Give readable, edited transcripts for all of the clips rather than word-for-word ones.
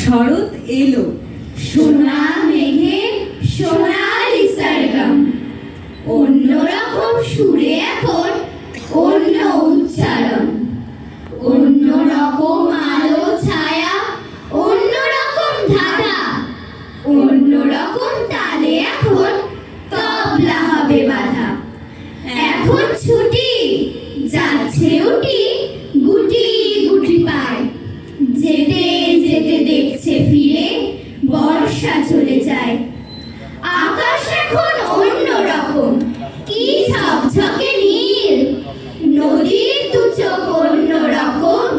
শরৎ এলো, সোনা মেঘে সোনালি সরগম, অন্যরকম সুরে এখন অন্য উচ্চারণ, অন্যরকম আলো ছায়া, অন্যরকম ধারা, অন্যরকম তালে এখন তবলা হবে বাধা। এখন ছুটি যাচ্ছে উটি, গুটি গুটি পায়, যেতে যেতে দেখছে ফিরে বর্ষা চলে যায়। আকাশ এখন অন্যরকম, কি ঝকঝকে নীল, নদীর দু চোখ অন্যরকম,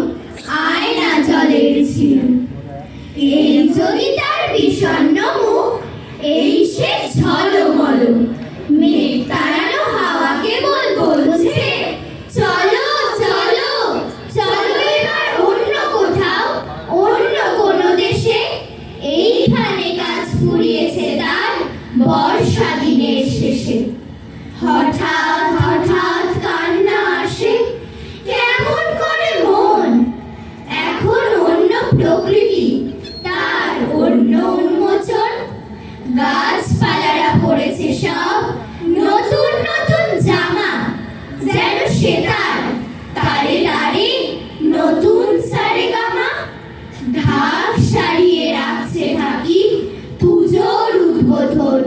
আয়না জলের ঝিল। এই যদি তার বিষণ্ণ মুখ, এই সে ঝলমল, মেঘ তাড়ানো হাওয়া কেবল বলছে চলো চলো চলো এবার অন্য কোথাও, অন্য কোনো দেশে। এইখানে কাজ ফুরিয়েছে তার বর্ষা দিনের শেষে। হঠাৎ হঠাৎ কান্না আসে, কেমন করে মন, এখন অন্য প্রকৃতি তার অন্য উন্মোচন। গাছপালারা পড়েছে সব নতুন নতুন জামা, যেন সে তার তারে তারে নতুন সারেগামা। ঢাক সারিয়ে রাখছে ঢাকি পুজোর উদ্বোধন।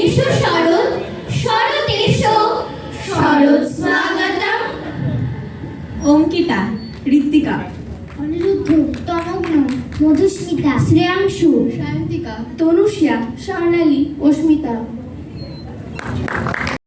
এসো শরৎ, শরৎ এসো, শরৎ স্বাগতম। অঙ্কিতা, ঋত্বিকা, অনিরুদ্ধ, তনগ্ন, মধুস্মিতা, শ্রেয়াংশু, সায়ন্তিকা, তনুষিয়া, স্বর্ণালী, অস্মিতা।